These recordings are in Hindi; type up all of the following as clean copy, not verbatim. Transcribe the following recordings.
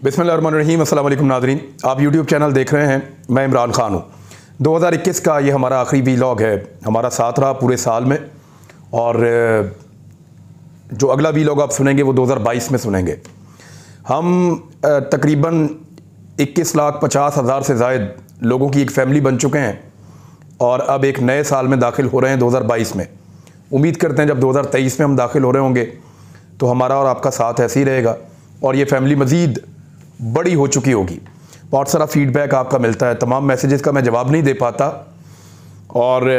बिस्मिल्लाहिर्रहमानिर्रहीम। अस्सलाम वालेकुम नाज़रीन, आप यूट्यूब चैनल देख रहे हैं। मैं इमरान खान हूँ। 2021 का ये हमारा आखिरी वीलॉग है। हमारा साथ रहा पूरे साल में, और जो अगला वीलॉग आप सुनेंगे वो 2022 में सुनेंगे। हम तकरीबन 21,50,000 से ज़ायद लोगों की एक फ़ैमिली बन चुके हैं, और अब एक नए साल में दाखिल हो रहे हैं 2022 में। उम्मीद करते हैं जब 2023 में हम दाखिल हो रहे होंगे तो हमारा और आपका साथ ऐसे ही रहेगा, और ये फ़ैमिली मज़ीद बड़ी हो चुकी होगी। बहुत सारा फ़ीडबैक आपका मिलता है, तमाम मैसेजेस का मैं जवाब नहीं दे पाता, और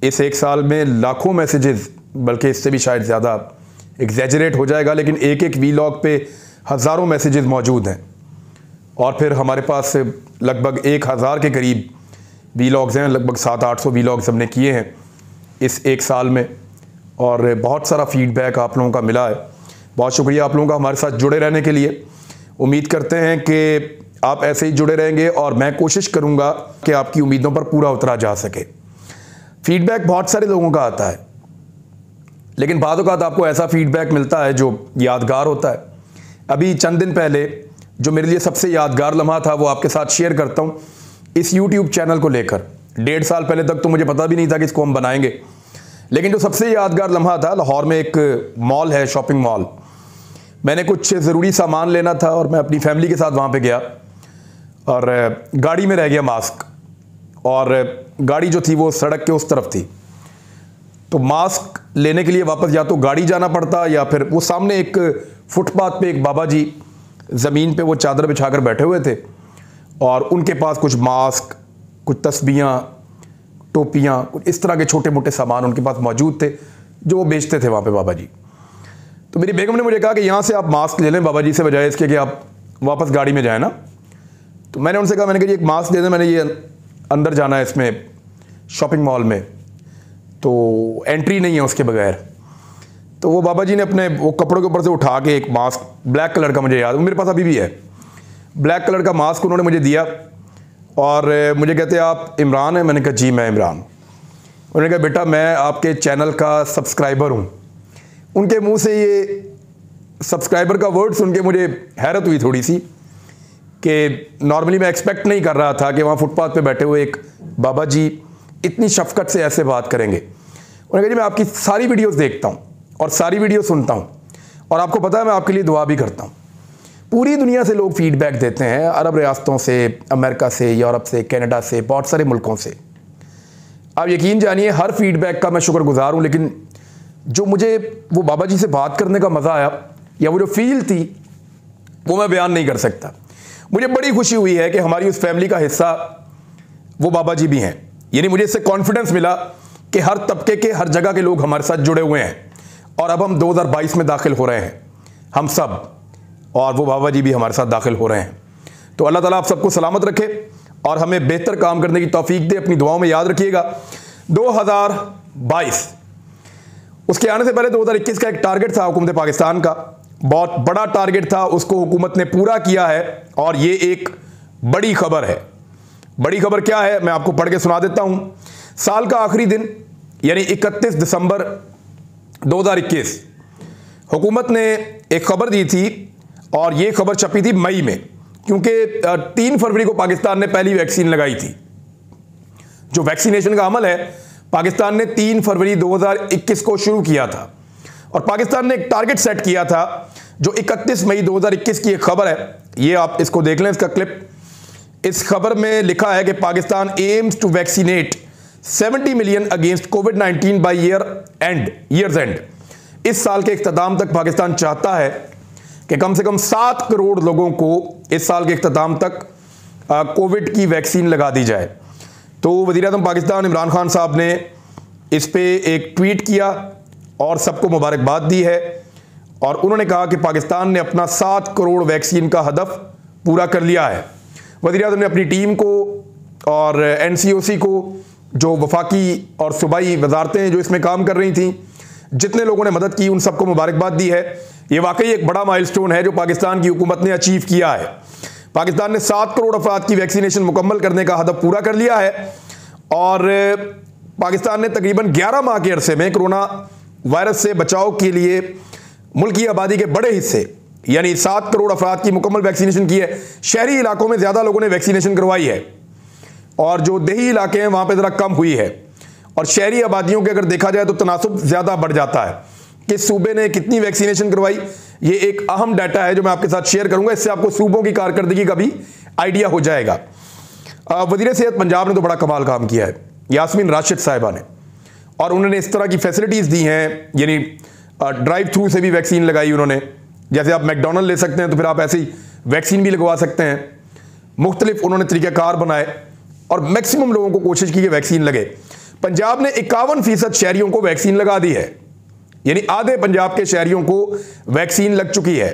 इस एक साल में लाखों मैसेजेस, बल्कि इससे भी शायद ज़्यादा एग्जैजरेट हो जाएगा, लेकिन एक एक वीलॉग पे हज़ारों मैसेजेस मौजूद हैं। और फिर हमारे पास लगभग 1000 के करीब वीलॉग्स हैं, लगभग 700-800 वीलॉग्स हमने किए हैं इस एक साल में, और बहुत सारा फ़ीडबैक आप लोगों का मिला है। बहुत शुक्रिया आप लोगों का हमारे साथ जुड़े रहने के लिए। उम्मीद करते हैं कि आप ऐसे ही जुड़े रहेंगे, और मैं कोशिश करूंगा कि आपकी उम्मीदों पर पूरा उतरा जा सके। फ़ीडबैक बहुत सारे लोगों का आता है, लेकिन बाद औक़ात आपको ऐसा फ़ीडबैक मिलता है जो यादगार होता है। अभी चंद दिन पहले जो मेरे लिए सबसे यादगार लम्हा था वो आपके साथ शेयर करता हूँ इस यूट्यूब चैनल को लेकर। 1.5 साल पहले तक तो मुझे पता भी नहीं था कि इसको हम बनाएंगे, लेकिन जो सबसे यादगार लम्हा था, लाहौर में एक मॉल है, शॉपिंग मॉल। मैंने कुछ ज़रूरी सामान लेना था और मैं अपनी फैमिली के साथ वहाँ पे गया, और गाड़ी में रह गया मास्क, और गाड़ी जो थी वो सड़क के उस तरफ थी। तो मास्क लेने के लिए वापस या तो गाड़ी जाना पड़ता, या फिर वो सामने एक फुटपाथ पे एक बाबा जी ज़मीन पे वो चादर बिछाकर बैठे हुए थे, और उनके पास कुछ मास्क, कुछ तस्बीहां, टोपियाँ, कुछ इस तरह के छोटे मोटे सामान उनके पास मौजूद थे जो वो बेचते थे वहाँ पे बाबा जी। तो मेरी बेगम ने मुझे कहा कि यहाँ से आप मास्क ले लें बाबा जी से, बजाय इसके कि आप वापस गाड़ी में जाएँ ना। तो मैंने उनसे कहा, मैंने कहा एक मास्क दे दें, मैंने ये अंदर जाना है इसमें शॉपिंग मॉल में, तो एंट्री नहीं है उसके बगैर। तो वो बाबा जी ने अपने वो कपड़ों के ऊपर से उठा के एक मास्क, ब्लैक कलर का, मुझे याद, मेरे पास अभी भी है, ब्लैक कलर का मास्क उन्होंने मुझे दिया, और मुझे कहते आप इमरान हैं? मैंने कहा जी मैं इमरान। उन्होंने कहा बेटा मैं आपके चैनल का सब्सक्राइबर हूँ। उनके मुंह से ये सब्सक्राइबर का वर्ड सुन के मुझे हैरत हुई थोड़ी सी, कि नॉर्मली मैं एक्सपेक्ट नहीं कर रहा था कि वहाँ फुटपाथ पे बैठे हुए एक बाबा जी इतनी शफकत से ऐसे बात करेंगे। उन्होंने कहा जी मैं आपकी सारी वीडियोस देखता हूँ और सारी वीडियो सुनता हूँ, और आपको पता है मैं आपके लिए दुआ भी करता हूँ। पूरी दुनिया से लोग फीडबैक देते हैं, अरब रियासतों से, अमेरिका से, यूरोप से, कनाडा से, बहुत सारे मुल्कों से। आप यकीन जानिए हर फीडबैक का मैं शुक्रगुजार हूँ, लेकिन जो मुझे वो बाबा जी से बात करने का मज़ा आया, या वो जो फील थी, वो मैं बयान नहीं कर सकता। मुझे बड़ी खुशी हुई है कि हमारी उस फैमिली का हिस्सा वो बाबा जी भी हैं। यानी मुझे इससे कॉन्फिडेंस मिला कि हर तबके के, हर जगह के लोग हमारे साथ जुड़े हुए हैं, और अब हम 2022 में दाखिल हो रहे हैं हम सब, और वो बाबा जी भी हमारे साथ दाखिल हो रहे हैं। तो अल्लाह ताला आप सबको सलामत रखे और हमें बेहतर काम करने की तौफीक दे। अपनी दुआओं में याद रखिएगा। 2022 उसके आने से पहले 2021 का एक टारगेट था हुकूमत पाकिस्तान का, बहुत बड़ा टारगेट था, उसको हुकूमत ने पूरा किया है, और ये एक बड़ी खबर है। बड़ी खबर क्या है मैं आपको पढ़ के सुना देता हूं। साल का आखिरी दिन यानी 31 दिसंबर 2021 हुकूमत ने एक खबर दी थी, और ये खबर छपी थी मई में, क्योंकि 3 फरवरी को पाकिस्तान ने पहली वैक्सीन लगाई थी। जो वैक्सीनेशन का अमल है पाकिस्तान ने 3 फरवरी 2021 को शुरू किया था, और पाकिस्तान ने एक टारगेट सेट किया था जो 31 मई 2021 की एक खबर है। ये आप इसको देख लें, इसका क्लिप। इस खबर में लिखा है कि Pakistan aims to vaccinate 70 million against कोविड-19 बाई ईयर्स एंड। इस साल के इख्तिताम तक पाकिस्तान चाहता है कि कम से कम 7 करोड़ लोगों को इस साल के इख्तिताम तक कोविड की वैक्सीन लगा दी जाए। तो वज़ीर-ए-आज़म पाकिस्तान इमरान खान साहब ने इस पे एक ट्वीट किया और सबको मुबारकबाद दी है, और उन्होंने कहा कि पाकिस्तान ने अपना 7 करोड़ वैक्सीन का हदफ पूरा कर लिया है। वज़ीर-ए-आज़म ने अपनी टीम को और NCOC को, जो वफाकी और सूबाई वजारतें जो इसमें काम कर रही थी, जितने लोगों ने मदद की, उन सबको मुबारकबाद दी है। ये वाकई एक बड़ा माइलस्टोन है जो पाकिस्तान की हुकूमत ने अचीव किया है। पाकिस्तान ने 7 करोड़ अफराद की वैक्सीनेशन मुकम्मल करने का हदफ पूरा कर लिया है, और पाकिस्तान ने तकरीबन 11 माह के अरसे में कोरोना वायरस से बचाव के लिए मुल्क की आबादी के बड़े हिस्से यानी 7 करोड़ अफराद की मुकम्मल वैक्सीनेशन की है। शहरी इलाकों में ज़्यादा लोगों ने वैक्सीनेशन करवाई है और जो देही इलाके हैं वहाँ पे ज़रा कम हुई है। और शहरी आबादियों के अगर देखा जाए तो तनासुब ज़्यादा बढ़ जाता है। किस सूबे ने कितनी वैक्सीनेशन करवाई, ये एक अहम डाटा है जो मैं आपके साथ शेयर करूंगा। इससे आपको सूबों की कारकर्दगी का भी आइडिया हो जाएगा। वज़ीर सेहत पंजाब ने तो बड़ा कमाल काम किया है, यास्मीन राशिद साहिबा ने, और उन्होंने इस तरह की फैसिलिटीज़ दी हैं, यानी ड्राइव थ्रू से भी वैक्सीन लगाई उन्होंने। जैसे आप मैकडोनल्ड ले सकते हैं तो फिर आप ऐसे ही वैक्सीन भी लगवा सकते हैं। मुख्तलिफ उन्होंने तरीक़ाकार बनाए और मैक्सिमम लोगों को कोशिश की कि वैक्सीन लगे। पंजाब ने 51% शहरियों को वैक्सीन लगा दी है, यानी आधे पंजाब के शहरियों को वैक्सीन लग चुकी है।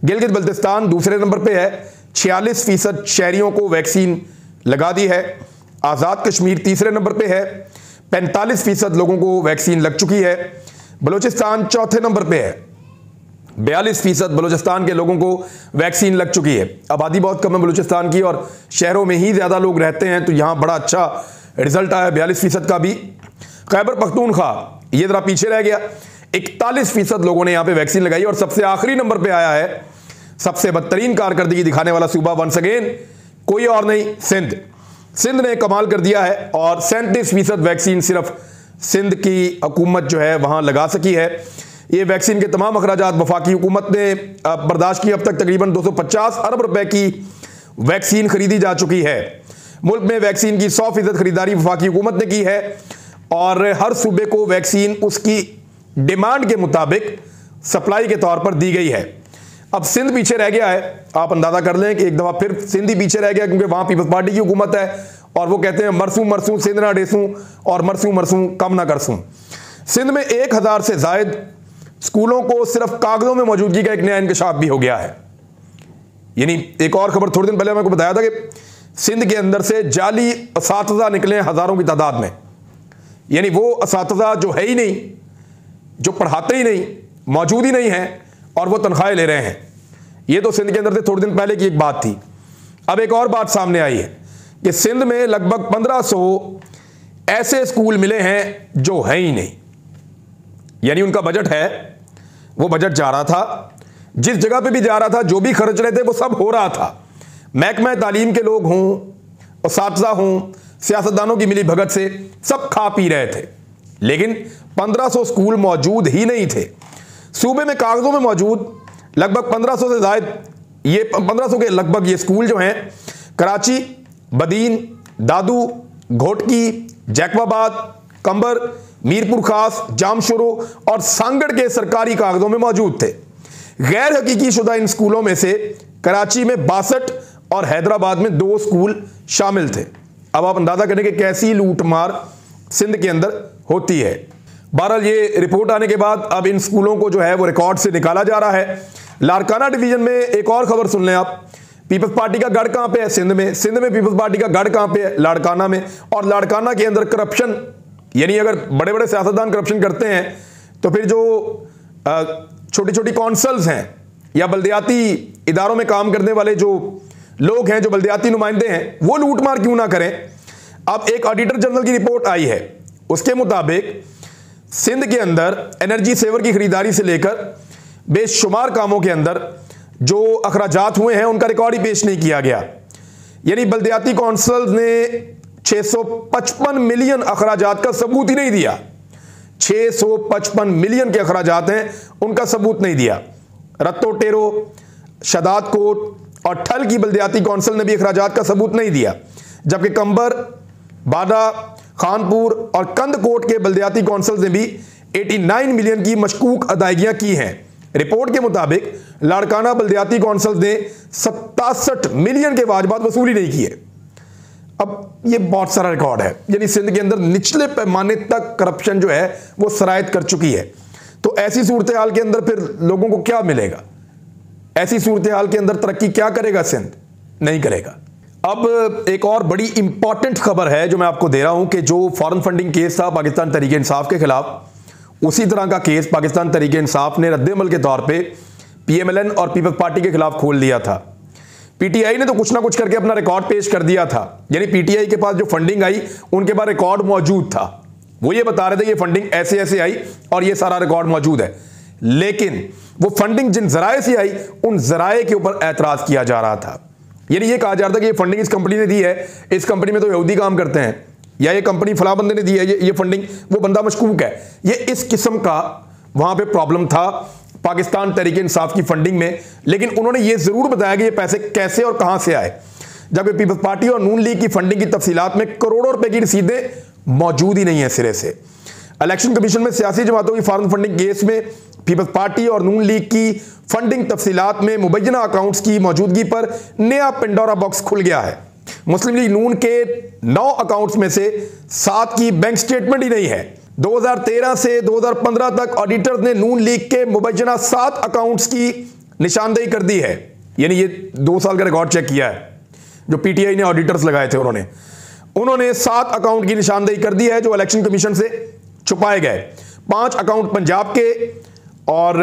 गिलगित बल्तिस्तान दूसरे नंबर पे है, 46% शहरियों को वैक्सीन लगा दी है। आज़ाद कश्मीर तीसरे नंबर पे है, 45% लोगों को वैक्सीन लग चुकी है। बलूचिस्तान चौथे नंबर पे है, 42% बलूचिस्तान के लोगों को वैक्सीन लग चुकी है। आबादी बहुत कम है बलूचिस्तान की और शहरों में ही ज़्यादा लोग रहते हैं, तो यहाँ बड़ा अच्छा रिजल्ट आया 42% का भी। खैबर पख्तूनख्वा ये ज़रा पीछे रह गया, 41% लोगों ने यहाँ पे वैक्सीन लगाई। और सबसे आखिरी नंबर पे आया है सबसे बदतरीन कारकर्दगी दिखाने वाला सूबा, वंस अगेन कोई और नहीं, सिंध। सिंध ने कमाल कर दिया है और 37% वैक्सीन सिर्फ सिंध की हुकूमत जो है वहाँ लगा सकी है। ये वैक्सीन के तमाम अखराजात वफाकी हुकूमत ने बर्दाश्त की। अब तक तकरीबन 250 अरब रुपए की वैक्सीन खरीदी जा चुकी है। मुल्क में वैक्सीन की 100% खरीदारी वफाकी हुकूमत ने की है और हर सूबे को वैक्सीन उसकी डिमांड के मुताबिक सप्लाई के तौर पर दी गई है। अब सिंध पीछे रह गया है, आप अंदाजा कर लें कि एक दफ़ा फिर सिंध ही पीछे रह गया, क्योंकि वहाँ पीपल्स पार्टी की हुकूमत है और वो कहते हैं मरसूं मरसूं सिंध ना डेसूं और मरसूं मरसूं कम ना करसूं। सिंध में 1000 से ज़ायद स्कूलों को सिर्फ कागज़ों में मौजूदगी का एक नया इंकशाफ भी हो गया है। यानी एक और खबर थोड़े दिन पहले मैंने बताया था कि सिंध के अंदर से जाली असातिज़ा निकले हज़ारों की तादाद में। यानी वो असातिज़ा जो है ही नहीं, जो पढ़ाते ही नहीं, मौजूद ही नहीं है और वो तनख्वाहें ले रहे हैं। ये तो सिंध के अंदर से थोड़े दिन पहले की एक बात थी। अब एक और बात सामने आई है कि सिंध में लगभग 1500 ऐसे स्कूल मिले हैं जो है ही नहीं। यानी उनका बजट है, वो बजट जा रहा था, जिस जगह पे भी जा रहा था, जो भी खर्च रहे थे वो सब हो रहा था। महकमा तालीम के लोग हों, असातिज़ा हों, सियासतदानों की मिली भगत से सब खा पी रहे थे, लेकिन 1500 स्कूल मौजूद ही नहीं थे। सूबे में कागज़ों में मौजूद लगभग 1500 से ज़ायद, ये 1500 के लगभग ये स्कूल जो हैं कराची, बदीन, दादू, घोटकी, जैकबाबाद, कंबर, मीरपुर खास, जामशुरू और सांगड़ के सरकारी कागज़ों में मौजूद थे। गैर हकीकी शुदा इन स्कूलों में से कराची में 62 और हैदराबाद में 2 स्कूल शामिल थे। अब आप अंदाज़ा करें कि कैसी लूटमार सिंध के अंदर होती है। बहरहाल ये रिपोर्ट आने के बाद अब इन स्कूलों को जो है वो रिकॉर्ड से निकाला जा रहा है। लाड़काना डिवीजन में एक और खबर सुन लें आप। पीपल्स पार्टी का गढ़ कहाँ पे है? सिंध में। सिंध में पीपल्स पार्टी का गढ़ कहाँ पे है? लाड़काना में। और लाड़काना के अंदर करप्शन, यानी अगर बड़े बड़े सियासतदान करप्शन करते हैं तो फिर जो छोटी छोटी कौंसल्स हैं या बल्दियाती इदारों में काम करने वाले जो लोग हैं, जो बल्दियाती नुमाइंदे हैं, वो लूटमार क्यों ना करें। अब एक ऑडिटर जनरल की रिपोर्ट आई है, उसके मुताबिक सिंध के अंदर एनर्जी सेवर की खरीदारी से लेकर बेशुमार कामों के अंदर जो अखराजात हुए हैं उनका रिकॉर्ड ही पेश नहीं किया गया। यानी बल्दियाती कौंसल्स ने 655 मिलियन अखराजात का सबूत ही नहीं दिया। 655 मिलियन के अखराजात हैं, उनका सबूत नहीं दिया। रत्तो टेरो, शदाद कोट और ठल की बल्दियाती कौंसिल ने भी अखराजात का सबूत नहीं दिया, जबकि कंबर, बादा, खानपुर और कंद कोट के बल्दियाती कौंसिल ने भी 89 मिलियन की मशकूक अदायगियां की हैं। रिपोर्ट के मुताबिक लाड़काना बल्दियाती कौंसिल ने 67 मिलियन के वाजबात वसूली नहीं किए। अब ये बहुत सारा रिकॉर्ड है, यानी सिंध के अंदर निचले पैमाने तक करप्शन जो है वो सरायत कर चुकी है। तो ऐसी सूरत हाल के अंदर फिर लोगों को क्या मिलेगा? ऐसी सूरत हाल के अंदर तरक्की क्या करेगा सिंध? नहीं करेगा। अब एक और बड़ी इंपॉर्टेंट खबर है जो मैं आपको दे रहा हूं कि जो फॉरेन फंडिंग केस था पाकिस्तान तहरीक इंसाफ के खिलाफ, उसी तरह का केस पाकिस्तान तहरीक इंसाफ ने रद्द-ए-अमल के तौर पे PMLN और पीपल्स पार्टी के खिलाफ खोल दिया था। PTI ने तो कुछ ना कुछ करके अपना रिकॉर्ड पेश कर दिया था। यानी PTI के पास जो फंडिंग आई उनके पास रिकॉर्ड मौजूद था, वो ये बता रहे थे ये फंडिंग ऐसे ऐसे आई और ये सारा रिकॉर्ड मौजूद है। लेकिन वो फंडिंग जिन जराए से आई उन जराए के ऊपर एतराज किया जा रहा था। यानी ये कहा जा रहा था कि ये फंडिंग इस कंपनी ने दी है, इस कंपनी में तो यहूदी काम करते हैं, या ये कंपनी फला बंदे ने दी है, ये फंडिंग, वो बंदा मशकूक है। ये इस किस्म का वहां पे प्रॉब्लम था पाकिस्तान तहरीक इंसाफ की फंडिंग में। लेकिन उन्होंने ये जरूर बताया कि ये पैसे कैसे और कहां से आए, जबकि पीपल्स पार्टी और नून लीग की फंडिंग की तफसीलात में करोड़ों रुपए की रसीदें मौजूद ही नहीं है सिरे से। इलेक्शन कमीशन में सियासी जमातों की फॉरेन फंडिंग केस में पीपल्स पार्टी और नून लीग की फंडिंग तफसीलात में मुबैना अकाउंट्स की मौजूदगी पर नया पेंडोरा बॉक्स खुल गया है। मुस्लिम लीग नून के 9 अकाउंट्स में से 7 की बैंक स्टेटमेंट ही नहीं है। 2013 से 2015 तक ऑडिटर्स ने नून लीग के मुबैना 7 अकाउंट्स की निशानदेही कर दी है। यानी ये 2 साल का रिकॉर्ड चेक किया है जो पीटीआई ने ऑडिटर्स लगाए थे, उन्होंने 7 अकाउंट की निशानदेही कर दी है जो इलेक्शन कमीशन से छुपाए गए। 5 अकाउंट पंजाब के और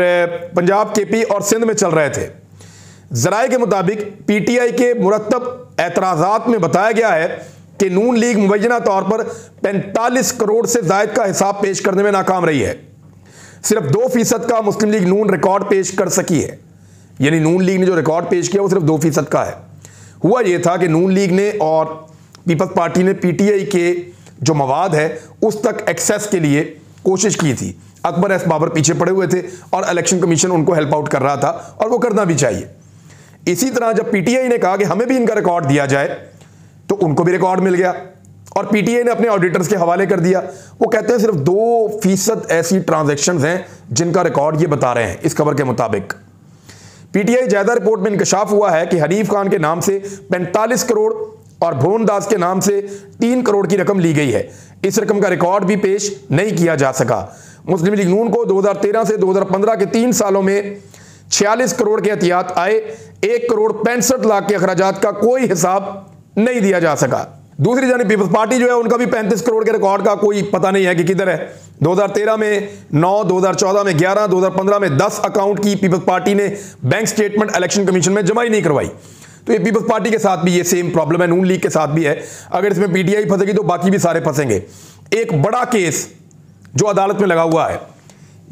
पंजाब, केपी और सिंध में चल रहे थे। जराए के मुताबिक पीटीआई के मुरतब एतराजात में बताया गया है कि नून लीग मुबैना तौर पर 45 करोड़ से जायद का हिसाब पेश करने में नाकाम रही है। सिर्फ 2% का मुस्लिम लीग नून रिकॉर्ड पेश कर सकी है। यानी नून लीग ने जो रिकॉर्ड पेश किया वो सिर्फ 2% का है। हुआ यह था कि नून लीग ने और पीपल्स पार्टी ने पीटीआई के जो मवाद है उस तक एक्सेस के लिए कोशिश की थी। अकबर एस बाबर पीछे पड़े हुए थे और इलेक्शन कमीशन उनको हेल्प आउट कर रहा था और वो करना भी चाहिए। इसी तरह जब पीटीआई ने कहा कि हमें भी इनका रिकॉर्ड दिया जाए तो उनको भी रिकॉर्ड मिल गया और पीटीआई ने अपने ऑडिटर्स के हवाले कर दिया। वो कहते हैं सिर्फ 2% ऐसी ट्रांजैक्शंस हैं जिनका रिकॉर्ड ये बता रहे हैं। इस खबर के मुताबिक पीटीआई जायदा रिपोर्ट में इंकशाफ हुआ है कि हनीफ खान के नाम से 45 करोड़ और भुवन दास के नाम से 3 करोड़ की रकम ली गई है। इस रकम का रिकॉर्ड भी पेश नहीं किया जा सका। मुस्लिम लीग नून को 2013 से 2015 के 3 सालों में 46 करोड़ के एहतियात आए, 1 करोड़ 65 लाख के अखराजात का कोई हिसाब नहीं दिया जा सका। दूसरी जानिब पीपल्स पार्टी जो है उनका भी 35 करोड़ के रिकॉर्ड का कोई पता नहीं है कि किधर है। 2013 में 9, 2014 में 11, 2015 में 10 अकाउंट की पीपल्स पार्टी ने बैंक स्टेटमेंट इलेक्शन कमीशन में जमा ही नहीं करवाई। तो ये पीपल्स पार्टी के साथ भी ये सेम प्रॉब्लम है, नून लीग के साथ भी है। अगर इसमें पीटीआई फंसेगी तो बाकी भी सारे फंसेंगे। एक बड़ा केस जो अदालत में लगा हुआ है,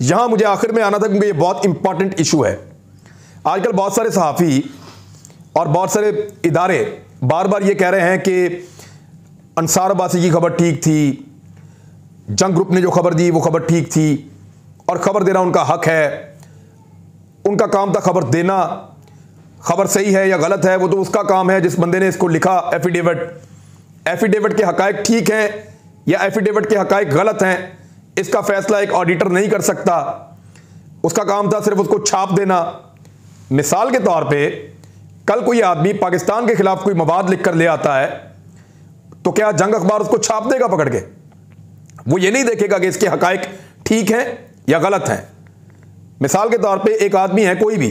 यहां मुझे आखिर में आना था क्योंकि ये बहुत इंपॉर्टेंट इशू है। आजकल बहुत सारे सहाफी और बहुत सारे इदारे बार बार ये कह रहे हैं कि अंसार अब्बासी की खबर ठीक थी, जंग ग्रुप ने जो खबर दी वो खबर ठीक थी और खबर देना उनका हक है, उनका काम था खबर देना। खबर सही है या गलत है वो तो उसका काम है, जिस बंदे ने इसको लिखा एफिडेविट के हकायक ठीक हैं या एफिडेविट के हकायक गलत हैं, इसका फैसला एक ऑडिटर नहीं कर सकता। उसका काम था सिर्फ उसको छाप देना। मिसाल के तौर पे कल कोई आदमी पाकिस्तान के खिलाफ कोई मवाद लिख कर ले आता है तो क्या जंग अखबार उसको छाप देगा पकड़ के? वो ये नहीं देखेगा कि इसके हकायक ठीक हैं या गलत हैं। मिसाल के तौर पे एक आदमी है कोई भी,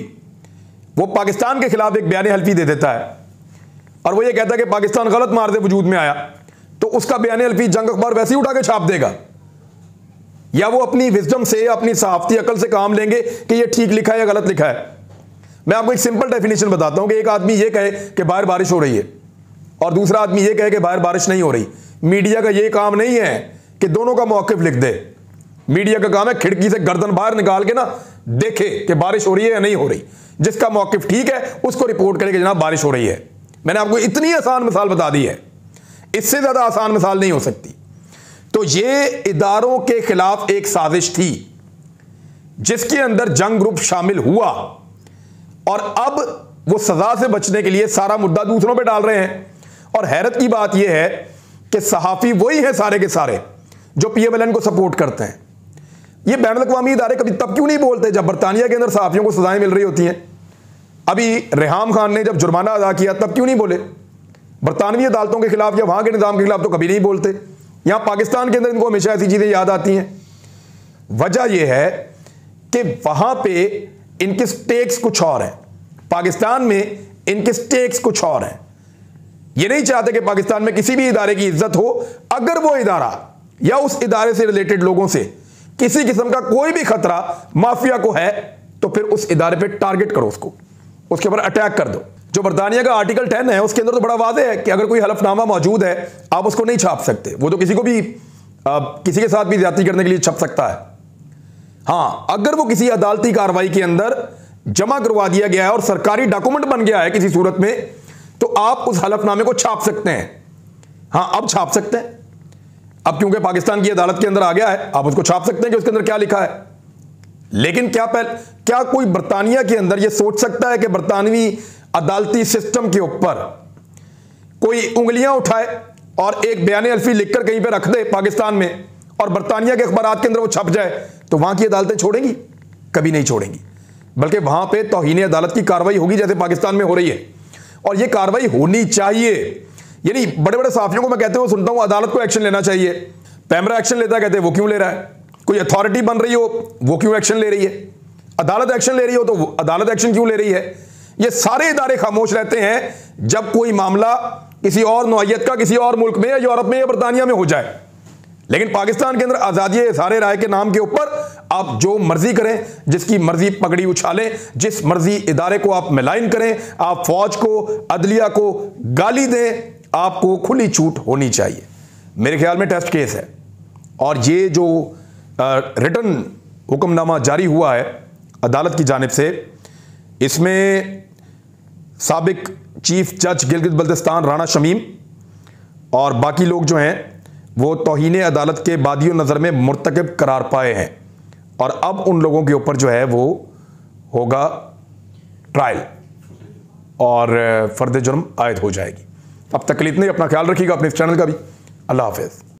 वो पाकिस्तान के खिलाफ एक बयान हल्फी दे देता है और वो ये कहता है कि पाकिस्तान गलत मार दे वजूद में आया, तो उसका बयान हल्फी जंग अखबार वैसे ही उठा के छाप देगा या वो अपनी विजडम से, अपनी सहाफती अकल से काम लेंगे कि ये ठीक लिखा है या गलत लिखा है? मैं आपको एक सिंपल डेफिनेशन बताता हूं कि एक आदमी ये कहे कि बाहर बारिश हो रही है और दूसरा आदमी ये कहे कि बाहर बारिश नहीं हो रही। मीडिया का ये काम नहीं है कि दोनों का मौकिफ लिख दे। मीडिया का काम है खिड़की से गर्दन बाहर निकाल के ना देखे कि बारिश हो रही है या नहीं हो रही। जिसका मौकिफ ठीक है उसको रिपोर्ट करे कि जनाब बारिश हो रही है। मैंने आपको इतनी आसान मिसाल बता दी है, इससे ज्यादा आसान मिसाल नहीं हो सकती। तो ये इदारों के खिलाफ एक साजिश थी जिसके अंदर जंग ग्रुप शामिल हुआ और अब वो सजा से बचने के लिए सारा मुद्दा दूसरों पे डाल रहे हैं। और हैरत की बात यह है कि सहाफी वही है सारे के सारे जो पीएमएलएन को सपोर्ट करते हैं। ये बैनुल अक़वामी इदारे कभी तब क्यों नहीं बोलते जब बरतानिया के अंदर सहाफियों को सजाएं मिल रही होती हैं? अभी रेहाम खान ने जब जुर्माना अदा किया तब क्यों नहीं बोले? बरतानवी अदालतों के खिलाफ या वहां के निज़ाम के खिलाफ तो कभी नहीं बोलते। यहां पाकिस्तान के अंदर इनको हमेशा ऐसी चीजें याद आती हैं। वजह यह है कि वहां पे इनके स्टेक्स कुछ और हैं, पाकिस्तान में इनके स्टेक्स कुछ और हैं। ये नहीं चाहते कि पाकिस्तान में किसी भी इदारे की इज्जत हो। अगर वो इदारा या उस इदारे से रिलेटेड लोगों से किसी किस्म का कोई भी खतरा माफिया को है तो फिर उस इदारे पे टारगेट करो, उसके ऊपर अटैक कर दो। जो बरतानिया का आर्टिकल 10 है उसके अंदर तो बड़ा वाज़ेह है कि अगर कोई हलफनामा मौजूद है आप उसको नहीं छाप सकते। वो तो किसी को भी किसी के साथ भी ज्यादती करने के लिए छप सकता है। हाँ, अगर वो किसी अदालती कार्रवाई के अंदर जमा करवा दिया गया है और सरकारी डॉक्यूमेंट बन गया है किसी सूरत में, तो आप उस हलफनामे को छाप सकते हैं। हाँ, अब छाप सकते हैं। अब क्योंकि पाकिस्तान की अदालत के अंदर आ गया है, आप उसको छाप सकते हैं कि उसके अंदर क्या लिखा है। लेकिन क्या कोई बरतानिया के अंदर यह सोच सकता है कि बरतानवी अदालती सिस्टम के ऊपर कोई उंगलियां उठाए और एक बयान अल्फी लिखकर कहीं पे रख दे पाकिस्तान में और बरतानिया के अखबारात के अंदर वो छप जाए, तो वहां की अदालतें छोड़ेंगी? कभी नहीं छोड़ेंगी। बल्कि वहां पे तौहीन अदालत की कार्रवाई होगी जैसे पाकिस्तान में हो रही है, और ये कार्रवाई होनी चाहिए। यानी बड़े बड़े सहाफियों को मैं कहते हुए सुनता हूं अदालत को एक्शन लेना चाहिए। पैमरा एक्शन लेता है, कहते हैं वो क्यों ले रहा है? कोई अथॉरिटी बन रही हो, वो क्यों एक्शन ले रही है? अदालत एक्शन ले रही हो, तो अदालत एक्शन क्यों ले रही है? ये सारे इदारे खामोश रहते हैं जब कोई मामला किसी और नौइयत का किसी और मुल्क में या यूरोप में या बरतानिया में हो जाए। लेकिन पाकिस्तान के अंदर आज़ादी सारे राय के नाम के ऊपर आप जो मर्जी करें, जिसकी मर्जी पगड़ी उछालें, जिस मर्जी इदारे को आप मिलाइन करें, आप फौज को, अदलिया को गाली दें, आपको खुली छूट होनी चाहिए। मेरे ख्याल में टेस्ट केस है, और ये जो रिटन हुक्मनामा जारी हुआ है अदालत की जानिब से, इसमें साबिक चीफ जज गिलगित बल्तिस्तान राणा शमीम और बाकी लोग जो हैं वो तौहीन अदालत के बादियो नज़र में मुर्तकब करार पाए हैं, और अब उन लोगों के ऊपर जो है वो होगा ट्रायल और फर्द जुर्म आयद हो जाएगी। अब तक के लिए इतना ही। अपना ख्याल रखिएगा, अपने इस चैनल का भी। अल्लाह हाफिज़।